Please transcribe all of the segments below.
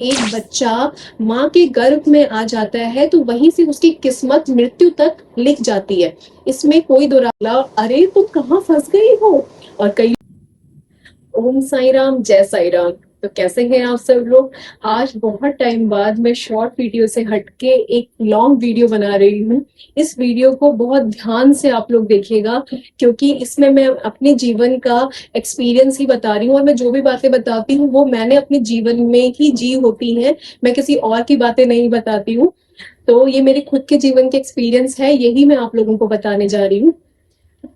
एक बच्चा माँ के गर्भ में आ जाता है तो वहीं से उसकी किस्मत मृत्यु तक लिख जाती है। इसमें कोई दो राय। अरे तुम कहाँ फंस गई हो। और कई ओम साई राम, जय साई राम। तो कैसे हैं आप सब लोग। आज बहुत टाइम बाद मैं शॉर्ट वीडियो से हटके एक लॉन्ग वीडियो बना रही हूँ। इस वीडियो को बहुत ध्यान से आप लोग देखिएगा, क्योंकि इसमें मैं अपने जीवन का एक्सपीरियंस ही बता रही हूँ, और मैं जो भी बातें बताती हूँ वो मैंने अपने जीवन में ही जी होती हैं। मैं किसी और की बातें नहीं बताती हूँ। तो ये मेरे खुद के जीवन के एक्सपीरियंस है, यही मैं आप लोगों को बताने जा रही हूँ।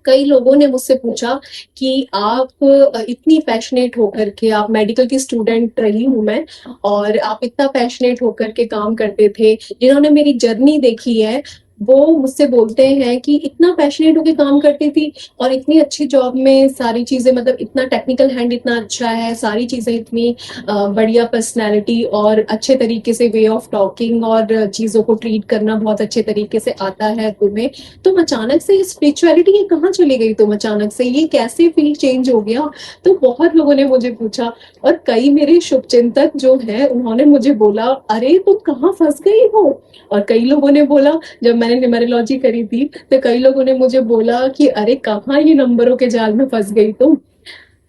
कई लोगों ने मुझसे पूछा कि आप इतनी पैशनेट होकर के, आप मेडिकल की स्टूडेंट रही हूँ मैं, और आप इतना पैशनेट होकर के काम करते थे। जिन्होंने मेरी जर्नी देखी है वो मुझसे बोलते हैं कि इतना पैशनेट होकर काम करती थी और इतनी अच्छी जॉब में सारी चीजें, मतलब इतना टेक्निकल हैंड इतना अच्छा है, सारी चीजें इतनी बढ़िया पर्सनैलिटी और अच्छे तरीके से वे ऑफ टॉकिंग और चीजों को ट्रीट करना बहुत अच्छे तरीके से आता है तुम्हें। तुम अचानक से स्पिरिचुअलिटी ये कहाँ चली गई, तुम अचानक से ये कैसे फील्ड चेंज हो गया। तो बहुत लोगों ने मुझे पूछा, और कई मेरे शुभचिंतक जो है उन्होंने मुझे बोला, अरे तुम कहाँ फंस गई हो। और कई लोगों ने बोला, जब मैंने न्यूमेरोलॉजी करी थी तो कई लोगों ने मुझे बोला कि अरे कहाँ ये नंबरों के जाल में फंस गई तुम।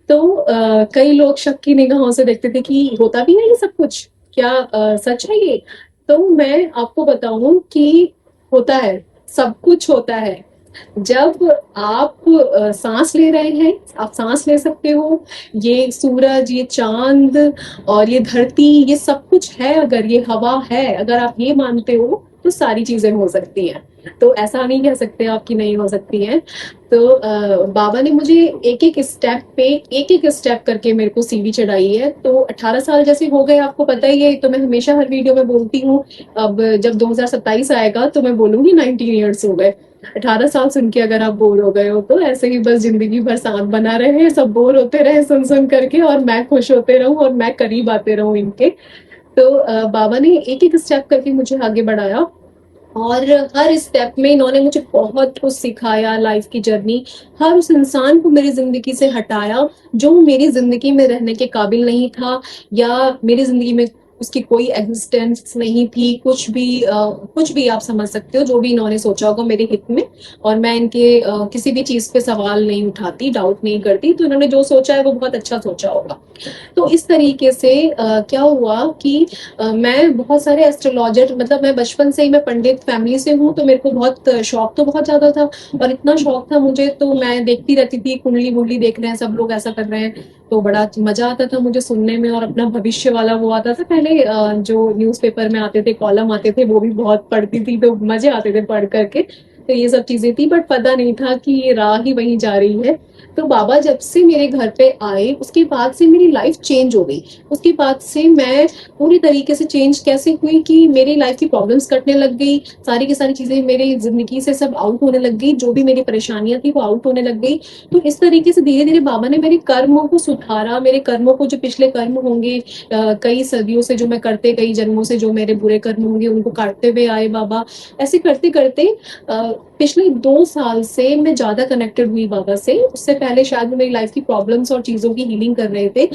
तो कई लोग शक की निगाहों से देखते थे कि होता भी है ये सब कुछ, क्या सच है ये। तो मैं आपको बताऊं कि होता है, सब कुछ होता है। जब आप सांस ले रहे हैं, आप सांस ले सकते हो। ये सूरज, ये चांद और ये धरती, ये सब कुछ है। अगर ये हवा है, अगर आप ये मानते हो तो सारी चीजें हो सकती हैं। तो ऐसा नहीं कह सकते आप कि नहीं हो सकती हैं। तो बाबा ने मुझे एक एक स्टेप पे, एक एक स्टेप करके मेरे को सीढ़ी चढ़ाई है। तो 18 साल जैसे हो गए, आपको पता ही है, तो मैं हमेशा हर वीडियो में बोलती हूँ। अब जब 2027 आएगा तो मैं बोलूंगी 19 ईयर्स हो गए। 18 साल सुन के अगर आप बोर हो गए हो तो ऐसे ही बस जिंदगी भर सांत बना रहे, सब बोर होते रहे सुन सुन करके, और मैं खुश होते रहूं और मैं करीब आते रहूं इनके। तो बाबा ने एक एक स्टेप करके मुझे आगे बढ़ाया, और हर स्टेप में इन्होंने मुझे बहुत कुछ सिखाया। लाइफ की जर्नी, हर उस इंसान को मेरी जिंदगी से हटाया जो मेरी जिंदगी में रहने के काबिल नहीं था, या मेरी जिंदगी में उसकी कोई एग्जिस्टेंस नहीं थी। कुछ भी आप समझ सकते हो, जो भी इन्होंने सोचा होगा मेरे हित में। और मैं इनके किसी भी चीज पे सवाल नहीं उठाती, डाउट नहीं करती। तो इन्होंने जो सोचा है वो बहुत अच्छा सोचा होगा। तो इस तरीके से क्या हुआ कि मैं बहुत सारे एस्ट्रोलॉजर, मतलब मैं बचपन से ही, मैं पंडित फैमिली से हूँ, तो मेरे को बहुत शौक तो बहुत ज्यादा था। और इतना शौक था मुझे, तो मैं देखती रहती थी, कुंडली मुंडली देख रहे हैं सब लोग, ऐसा कर रहे हैं। तो बड़ा मजा आता था मुझे सुनने में। और अपना भविष्य वाला वो आता था पहले, जो न्यूज़पेपर में आते थे, कॉलम आते थे, वो भी बहुत पढ़ती थी, तो मजे आते थे पढ़ करके। तो ये सब चीजें थी, बट पता नहीं था कि ये राह ही वहीं जा रही है। तो बाबा जब से मेरे घर पे आए उसके बाद से मेरी लाइफ चेंज हो गई। उसके बाद से मैं पूरी तरीके से चेंज कैसे हुई कि मेरी लाइफ की प्रॉब्लम्स कटने लग गई, सारी की सारी चीजें मेरी जिंदगी से सब आउट होने लग गई, जो भी मेरी परेशानियां थी वो आउट होने लग गई। तो इस तरीके से धीरे धीरे बाबा ने मेरे कर्मों को सुधारा, मेरे कर्मों को, जो पिछले कर्म होंगे कई सदियों से जो मैं करते, कई जन्मों से जो मेरे बुरे कर्म होंगे उनको काटते हुए आए बाबा। ऐसे करते करते पिछले 2 साल से मैं ज्यादा कनेक्टेड हुई बाबा से। उससे पहले शायद मेरी लाइफ की प्रॉब्लम्स और चीजों की हीलिंग कर रहे थे।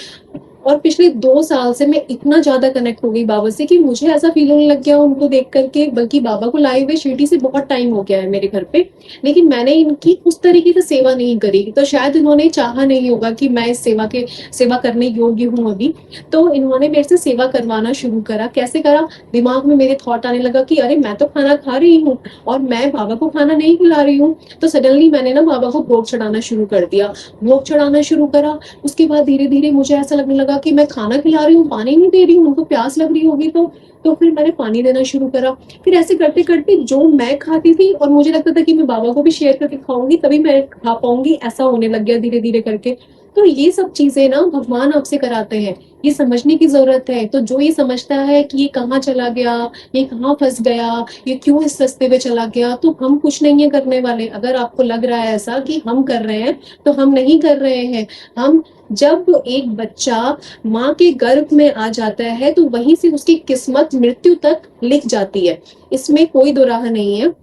और पिछले 2 साल से मैं इतना ज्यादा कनेक्ट हो गई बाबा से कि मुझे ऐसा फील होने लग गया उनको देख करके, बल्कि बाबा को लाए हुए शिरडी से बहुत टाइम हो गया है मेरे घर पे, लेकिन मैंने इनकी उस तरीके से सेवा नहीं करी। तो शायद इन्होंने चाहा नहीं होगा कि मैं इस सेवा करने योग्य हूँ अभी। तो इन्होंने मेरे से सेवा करवाना शुरू करा। कैसे करा, दिमाग में मेरे थॉट आने लगा कि अरे मैं तो खाना खा रही हूँ और मैं बाबा को खाना नहीं खिला रही हूँ। तो सडनली मैंने ना बाबा को भोग चढ़ाना शुरू कर दिया, भोग चढ़ाना शुरू करा। उसके बाद धीरे धीरे मुझे ऐसा लगने लगा कि मैं खाना खिला रही हूँ, पानी नहीं दे रही हूँ, उनको प्यास लग रही होगी। तो फिर मैंने पानी देना शुरू करा। फिर ऐसे करते करते जो मैं खाती थी और मुझे लगता था कि मैं बाबा को भी शेयर करके खाऊंगी तभी मैं खा पाऊंगी, ऐसा होने लग गया धीरे धीरे करके। तो ये सब चीजें ना भगवान आपसे कराते हैं, ये समझने की जरूरत है। तो जो ये समझता है कि ये कहाँ चला गया, ये कहाँ फंस गया, ये क्यों इस रास्ते पे चला गया, तो हम कुछ नहीं है करने वाले। अगर आपको लग रहा है ऐसा कि हम कर रहे हैं, तो हम नहीं कर रहे हैं। हम, जब एक बच्चा माँ के गर्भ में आ जाता है तो वहीं से उसकी किस्मत मृत्यु तक लिख जाती है। इसमें कोई दो राह नहीं है।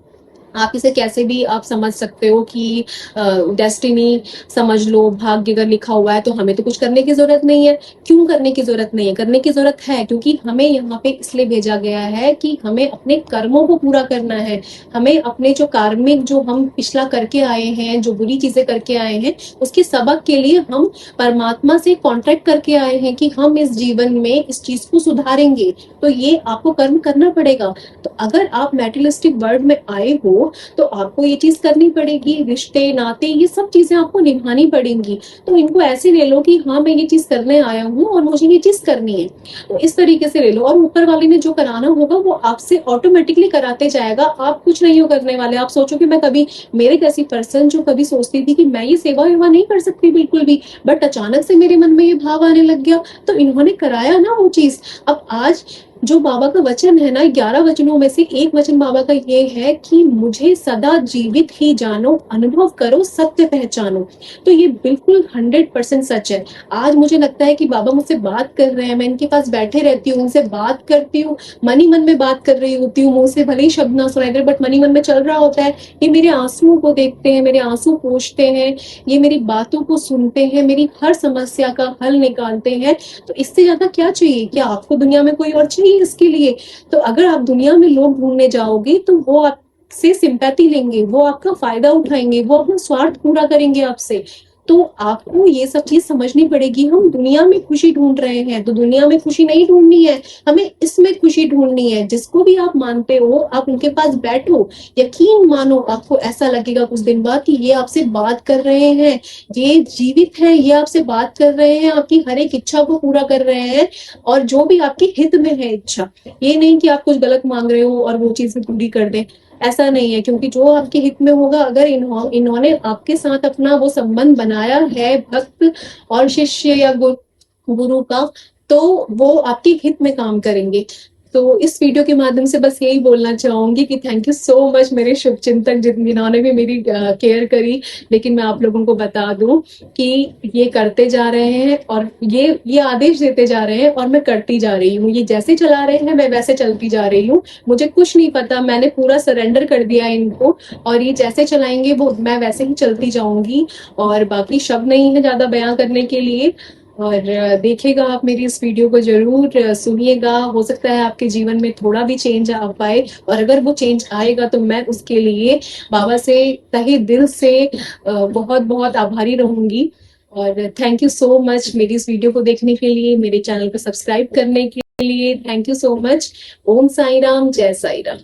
आप इसे कैसे भी आप समझ सकते हो कि डेस्टिनी समझ लो, भाग्य अगर लिखा हुआ है तो हमें तो कुछ करने की जरूरत नहीं है। क्यों करने की जरूरत नहीं है? करने की जरूरत है क्योंकि हमें यहाँ पे इसलिए भेजा गया है कि हमें अपने कर्मों को पूरा करना है। हमें अपने जो कार्मिक जो हम पिछला करके आए हैं, जो बुरी चीजें करके आए हैं, उसके सबक के लिए हम परमात्मा से कॉन्ट्रैक्ट करके आए हैं कि हम इस जीवन में इस चीज को सुधारेंगे। तो ये आपको कर्म करना पड़ेगा। तो अगर आप मेटेरियलिस्टिक वर्ल्ड में आए हो तो आपको ये चीज करनी पड़ेगी। रिश्ते नाते ये सब चीजें आपको निभानी पड़ेंगी। तो इनको ऐसे ले लो कि हाँ मैं ये चीज करने आया हूँ और मुझे ये चीज करनी है, तो इस तरीके से ले लो। और ऊपर वाले ने जो कराना होगा वो आपसे ऑटोमेटिकली कराते जाएगा। आप कुछ नहीं हो करने वाले। आप सोचो कि मैं कभी, मेरे जैसी पर्सन जो कभी सोचती थी कि मैं ये सेवा वेवा नहीं कर सकती बिल्कुल भी, बट अचानक से मेरे मन में ये भाव आने लग गया, तो इन्होंने कराया ना वो चीज। अब आज जो बाबा का वचन है ना, 11 वचनों में से एक वचन बाबा का ये है कि मुझे सदा जीवित ही जानो, अनुभव करो, सत्य पहचानो। तो ये बिल्कुल 100% सच है। आज मुझे लगता है कि बाबा मुझसे बात कर रहे हैं, मैं इनके पास बैठे रहती हूँ, उनसे बात करती हूँ, मन ही मन में बात कर रही होती हूँ, मुंह से भले ही शब्द ना सुनाई दे बट मन ही मन में चल रहा होता है। ये मेरे आंसुओं को देखते हैं, मेरे आंसू पोंछते हैं, ये मेरी बातों को सुनते हैं, मेरी हर समस्या का हल निकालते हैं। तो इससे ज्यादा क्या चाहिए? क्या आपको दुनिया में कोई और चाहिए इसके लिए? तो अगर आप दुनिया में लोग ढूंढने जाओगे तो वो आपसे सिंपैथी लेंगे, वो आपका फायदा उठाएंगे, वो अपना स्वार्थ पूरा करेंगे आपसे। तो आपको ये सब चीज समझनी पड़ेगी। हम दुनिया में खुशी ढूंढ रहे हैं तो दुनिया में खुशी नहीं ढूंढनी है, हमें इसमें खुशी ढूंढनी है। जिसको भी आप मानते हो आप उनके पास बैठो, यकीन मानो, आपको ऐसा लगेगा कुछ दिन बाद कि ये आपसे बात कर रहे हैं, ये जीवित है, ये आपसे बात कर रहे हैं, आपकी हर एक इच्छा को पूरा कर रहे हैं, और जो भी आपके हित में है इच्छा। ये नहीं कि आप कुछ गलत मांग रहे हो और वो चीजें पूरी कर दें, ऐसा नहीं है। क्योंकि जो आपके हित में होगा, अगर इन्होंने आपके साथ अपना वो संबंध बनाया है भक्त और शिष्य या गुरु का, तो वो आपके हित में काम करेंगे। तो इस वीडियो के माध्यम से बस यही बोलना चाहूंगी कि थैंक यू सो मच मेरे शुभचिंतक जिन्होंने भी मेरी केयर करी। लेकिन मैं आप लोगों को बता दूं कि ये करते जा रहे हैं और ये आदेश देते जा रहे हैं और मैं करती जा रही हूँ। ये जैसे चला रहे हैं मैं वैसे चलती जा रही हूँ। मुझे कुछ नहीं पता, मैंने पूरा सरेंडर कर दिया है इनको, और ये जैसे चलाएंगे वो मैं वैसे ही चलती जाऊंगी। और बाकी शब्द नहीं है ज्यादा बयां करने के लिए। और देखिएगा आप मेरी इस वीडियो को जरूर सुनिएगा। हो सकता है आपके जीवन में थोड़ा भी चेंज आ पाए, और अगर वो चेंज आएगा तो मैं उसके लिए बाबा से तहे दिल से बहुत बहुत आभारी रहूंगी। और थैंक यू सो मच मेरी इस वीडियो को देखने के लिए, मेरे चैनल को सब्सक्राइब करने के लिए। Thank you so much. Om Sai Ram, जय साई राम।